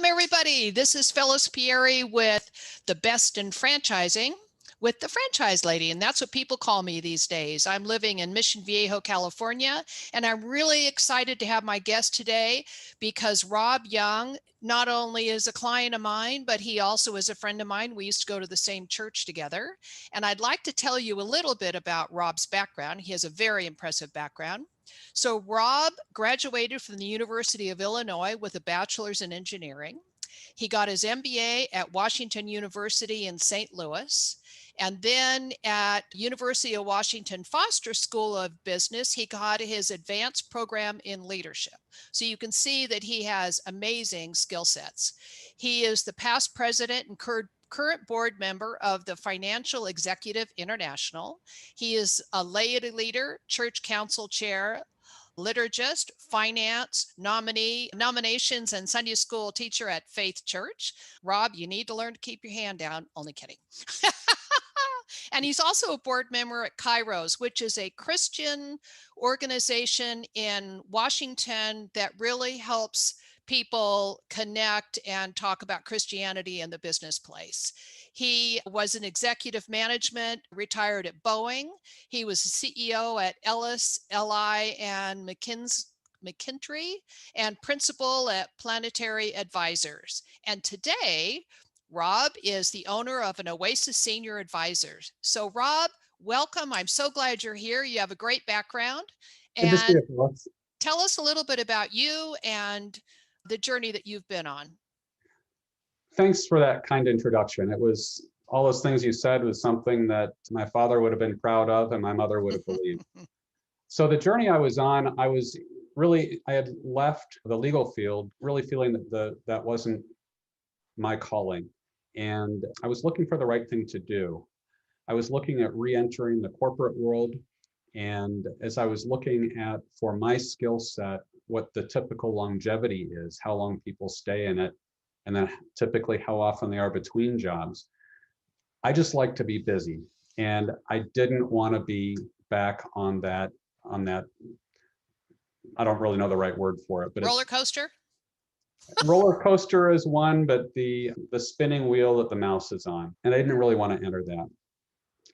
everybody. This is Phyllis Pieri with the Best in Franchising with the Franchise Lady, and that's what people call me these days. I'm living in Mission Viejo, California, and I'm really excited to have my guest today because Rob Young not only is a client of mine, but he also is a friend of mine. We used to go to the same church together, and I'd like to tell you a little bit about Rob's background. He has a very impressive background. So Rob graduated from the University of Illinois with a bachelor's in engineering. He got his MBA at Washington University in St. Louis. And then at University of Washington Foster School of Business, he got his advanced program in leadership. So you can see that he has amazing skill sets. He is the past president and current board member of the Financial Executive International. He is a laity leader, church council chair, liturgist, finance, nominations, and Sunday school teacher at Faith Church. Rob, you need to learn to keep your hand down. Only kidding. And he's also a board member at Kairos, which is a Christian organization in Washington that really helps people connect and talk about Christianity in the business place. He was in executive management, retired at Boeing. He was a CEO at Ellis, LI, and McKinstry, and principal at Planetary Advisors. And today, Rob is the owner of an Oasis Senior Advisors. So Rob, welcome. I'm so glad you're here. You have a great background. And tell us a little bit about you and the journey that you've been on. Thanks for that kind introduction. It was all those things you said was something that my father would have been proud of and my mother would have believed. So the journey I was on, I had left the legal field, really feeling that that wasn't my calling. And I was looking for the right thing to do. I was looking at re-entering the corporate world. And as I was looking at, for my skill set, what the typical longevity is, how long people stay in it, and then typically how often they are between jobs, I just like to be busy. And I didn't want to be back on that, I don't really know the right word for it, but roller coaster? Roller coaster is one, but the spinning wheel that the mouse is on. And I didn't really want to enter that.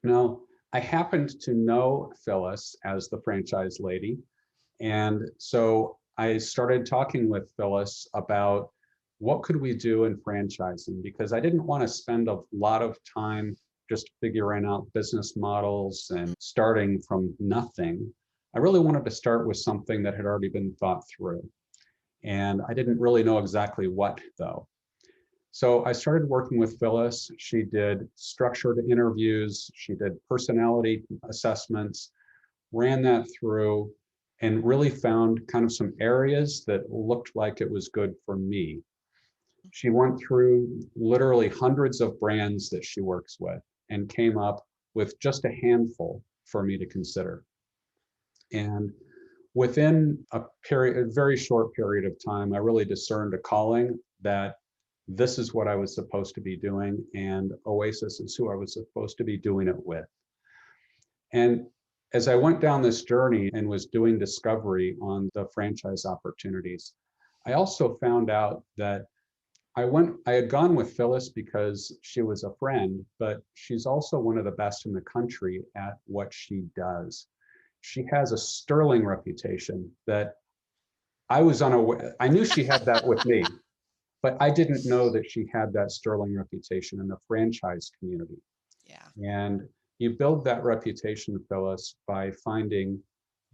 Now, I happened to know Phyllis as the franchise lady. And so I started talking with Phyllis about what could we do in franchising, because I didn't want to spend a lot of time just figuring out business models and starting from nothing. I really wanted to start with something that had already been thought through. And I didn't really know exactly what, though. So I started working with Phyllis. She did structured interviews. She did personality assessments, ran that through, and really found kind of some areas that looked like it was good for me. She went through literally hundreds of brands that she works with and came up with just a handful for me to consider. And within a very short period of time, I really discerned a calling that this is what I was supposed to be doing, and Oasis is who I was supposed to be doing it with. And as I went down this journey and was doing discovery on the franchise opportunities, I also found out that I had gone with Phyllis because she was a friend, but she's also one of the best in the country at what she does. She has a sterling reputation that I was unaware. I knew she had that with me, but I didn't know that she had that sterling reputation in the franchise community. Yeah. And you build that reputation, Phyllis, by finding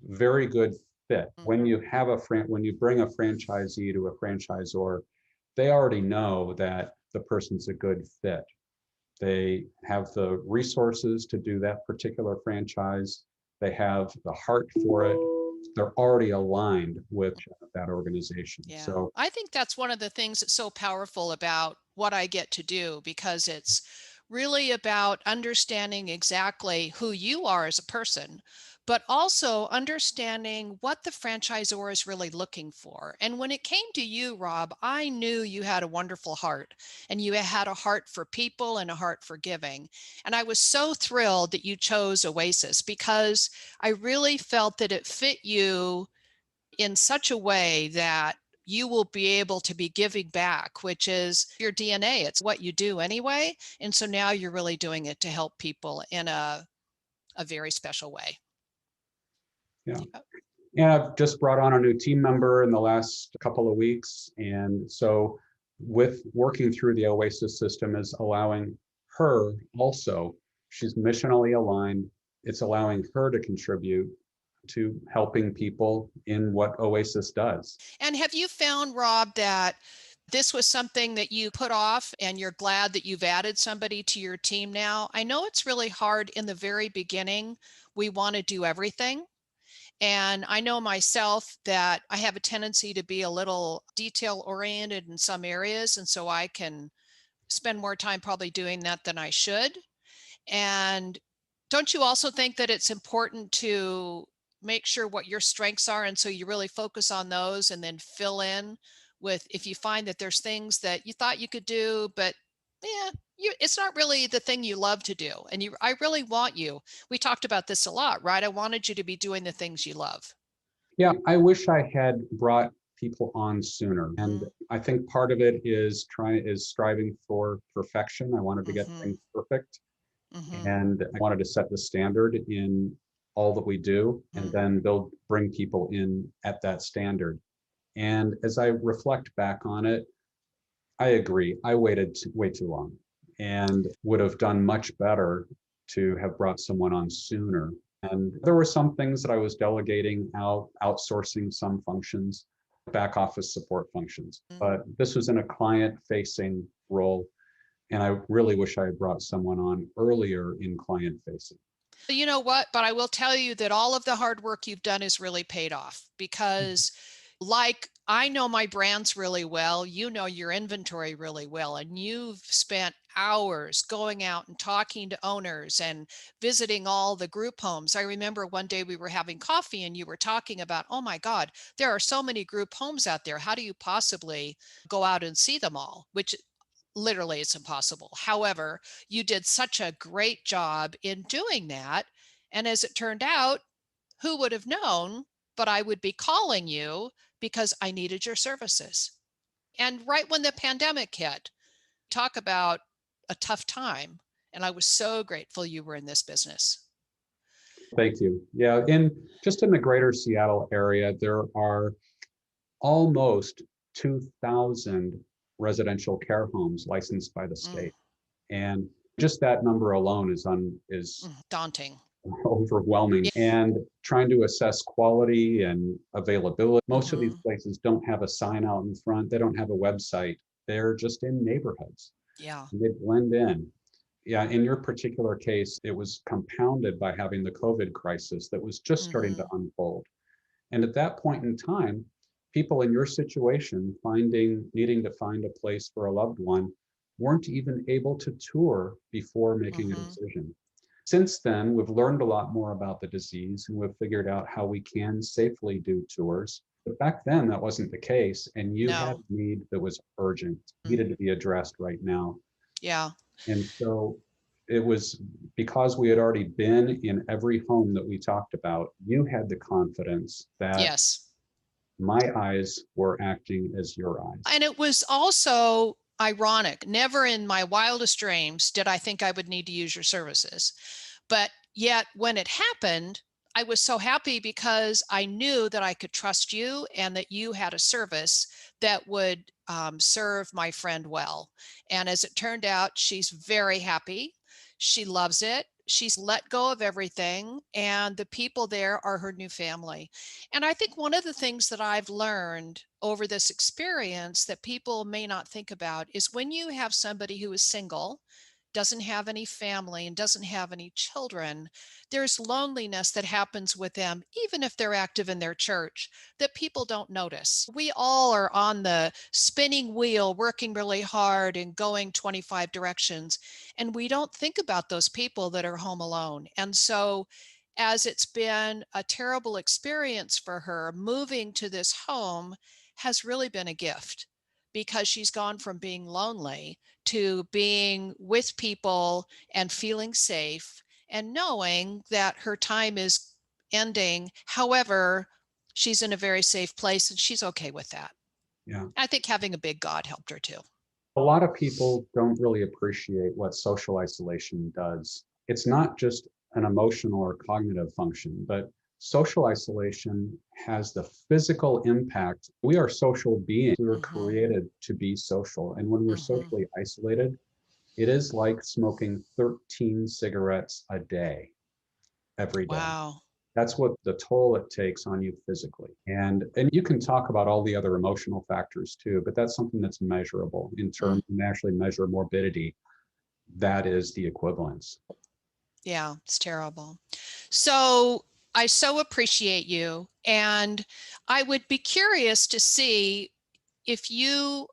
very good fit. When you have when you bring a franchisee to a franchisor, they already know that the person's a good fit. They have the resources to do that particular franchise. They have the heart for it. They're already aligned with that organization. Yeah. So I think that's one of the things that's so powerful about what I get to do, because it's really about understanding exactly who you are as a person, but also understanding what the franchisor is really looking for. And when it came to you, Rob, I knew you had a wonderful heart, and you had a heart for people and a heart for giving. And I was so thrilled that you chose Oasis, because I really felt that it fit you in such a way that you will be able to be giving back, which is your DNA. It's what you do anyway. And so now you're really doing it to help people in a very special way. Yeah. Yeah. And I've just brought on a new team member in the last couple of weeks. And so with working through the Oasis system is allowing her also, she's missionally aligned. It's allowing her to contribute to helping people in what Oasis does. And have you found, Rob, that this was something that you put off and you're glad that you've added somebody to your team now? I know it's really hard in the very beginning. We want to do everything. And I know myself that I have a tendency to be a little detail oriented in some areas. And so I can spend more time probably doing that than I should. And don't you also think that it's important to make sure what your strengths are? And so you really focus on those and then fill in with, if you find that there's things that you thought you could do, but yeah, it's not really the thing you love to do. And I really want you. We talked about this a lot, right? I wanted you to be doing the things you love. Yeah, I wish I had brought people on sooner. And Mm-hmm. I think part of it is striving for perfection. I wanted to get Mm-hmm. things perfect. Mm-hmm. And I wanted to set the standard in all that we do and then bring people in at that standard. And as I reflect back on it, I agree. I waited way too long and would have done much better to have brought someone on sooner. And there were some things that I was delegating out, outsourcing some functions, back office support functions. Mm-hmm. But this was in a client facing role. And I really wish I had brought someone on earlier in client facing. You know what? But I will tell you that all of the hard work you've done is really paid off because, like, I know my brands really well. You know your inventory really well. And you've spent hours going out and talking to owners and visiting all the group homes. I remember one day we were having coffee and you were talking about, oh my God, there are so many group homes out there. How do you possibly go out and see them all? Which literally it's impossible. However, you did such a great job in doing that. And as it turned out, who would have known, but I would be calling you because I needed your services. And right when the pandemic hit, talk about a tough time. And I was so grateful you were in this business. Thank you. Yeah, in the greater Seattle area, there are almost 2,000 residential care homes licensed by the Mm, state. And just that number alone is daunting. overwhelming. Yeah. And trying to assess quality and availability. Most of these Hmm. places don't have a sign out in front. They don't have a website. They're just in neighborhoods. Yeah. And they blend in. Yeah, in your particular case, it was compounded by having the COVID crisis that was just starting to Hmm. unfold. And at that point in time, people in your situation needing to find a place for a loved one weren't even able to tour before making a Hmm. decision. Since then, we've learned a lot more about the disease and we've figured out how we can safely do tours. But back then, that wasn't the case. And you had No. a need that was urgent, Mm, needed to be addressed right now. yeah. And so it was because we had already been in every home that we talked about, you had the confidence that Yes. my eyes were acting as your eyes. And it was also ironic. Never in my wildest dreams did I think I would need to use your services. But yet, when it happened, I was so happy because I knew that I could trust you and that you had a service that would serve my friend well. And as it turned out, she's very happy. She loves it. She's let go of everything, and the people there are her new family. And I think one of the things that I've learned over this experience that people may not think about is when you have somebody who is single, doesn't have any family, and doesn't have any children, there's loneliness that happens with them, even if they're active in their church, that people don't notice. We all are on the spinning wheel, working really hard and going 25 directions, and we don't think about those people that are home alone. And so, as it's been a terrible experience for her, moving to this home has really been a gift because she's gone from being lonely to being with people and feeling safe and knowing that her time is ending. However, she's in a very safe place and she's okay with that. Yeah. I think having a big God helped her too. A lot of people don't really appreciate what social isolation does. It's not just an emotional or cognitive function, but social isolation has the physical impact. We are social beings. We were Hmm. created to be social. And when we're Hmm. socially isolated, it is like smoking 13 cigarettes a day, every day. Wow. That's what the toll it takes on you physically. And you can talk about all the other emotional factors too, but that's something that's measurable in Mm. terms and actually measure morbidity. That is the equivalence. Yeah, it's terrible. So I so appreciate you. And I would be curious to see if you,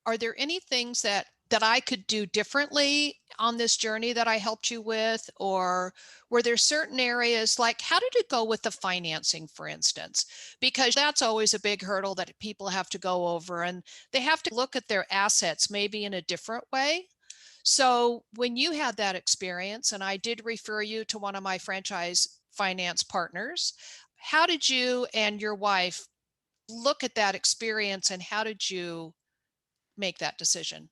are there any things that I could do differently on this journey that I helped you with? Or were there certain areas, like how did it go with the financing, for instance? Because that's always a big hurdle that people have to go over, and they have to look at their assets maybe in a different way. So when you had that experience, and I did refer you to one of my franchise finance partners, how did you and your wife look at that experience, and how did you make that decision?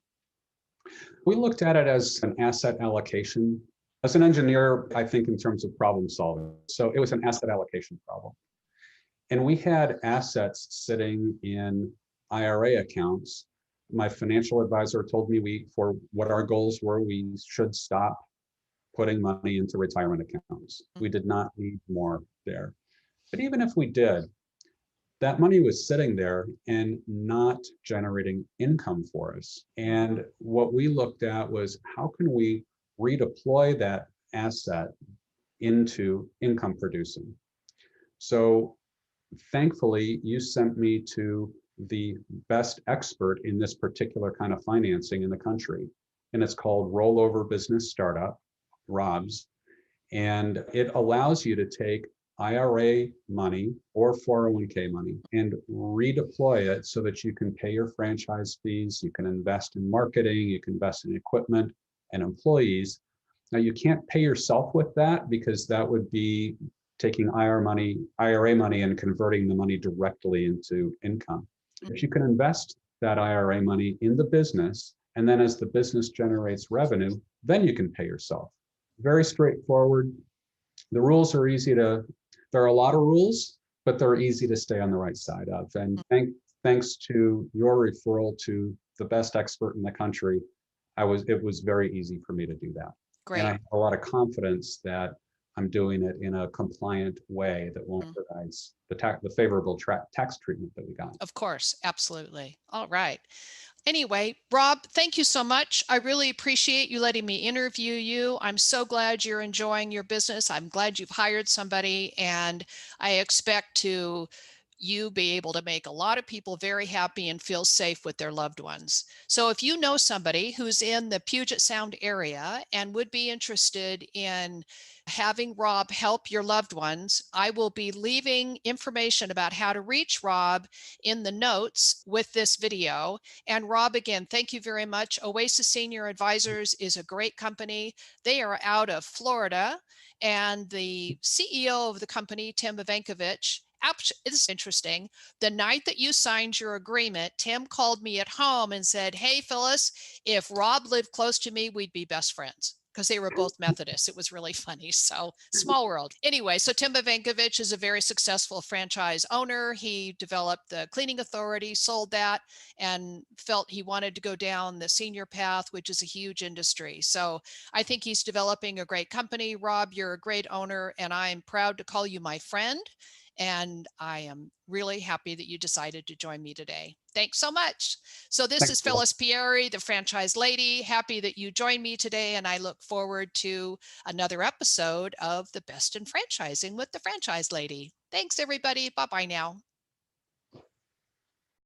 We looked at it as an asset allocation. As an engineer, I think in terms of problem solving. So it was an asset allocation problem. And we had assets sitting in IRA accounts. My financial advisor told me for what our goals were, we should stop putting money into retirement accounts. We did not need more there. But even if we did, that money was sitting there and not generating income for us. And what we looked at was how can we redeploy that asset into income producing? So thankfully, you sent me to the best expert in this particular kind of financing in the country. And it's called Rollover Business Startup, ROBS. And it allows you to take IRA money or 401k money and redeploy it so that you can pay your franchise fees, you can invest in marketing, you can invest in equipment and employees. Now you can't pay yourself with that because that would be taking IRA money and converting the money directly into income. If you can invest that IRA money in the business, and then as the business generates revenue, then you can pay yourself. Very straightforward. The rules are there are a lot of rules, but they're easy to stay on the right side of. And thanks to your referral to the best expert in the country, it was very easy for me to do that. And I Great. have a lot of confidence that I'm doing it in a compliant way that won't jeopardize the favorable tax treatment that we got. Of course, absolutely. All right. Anyway, Rob, thank you so much. I really appreciate you letting me interview you. I'm so glad you're enjoying your business. I'm glad you've hired somebody, and I expect to you be able to make a lot of people very happy and feel safe with their loved ones. So if you know somebody who's in the Puget Sound area and would be interested in having Rob help your loved ones, I will be leaving information about how to reach Rob in the notes with this video. And Rob, again, thank you very much. Oasis Senior Advisors is a great company. They are out of Florida, and the CEO of the company, Tim Ivankovich, it's interesting. The night that you signed your agreement, Tim called me at home and said, "Hey, Phyllis, if Rob lived close to me, we'd be best friends." Because they were both Methodists. It was really funny. So small world. Anyway, so Tim Ivankovich is a very successful franchise owner. He developed the cleaning authority, sold that, and felt he wanted to go down the senior path, which is a huge industry. So I think he's developing a great company. Rob, you're a great owner, and I'm proud to call you my friend. And I am really happy that you decided to join me today. Thanks so much. So this Thanks, is Phil. Phyllis Pieri, the franchise lady. Happy that you joined me today, and I look forward to another episode of The Best in Franchising with the Franchise Lady. Thanks, everybody. Bye-bye now.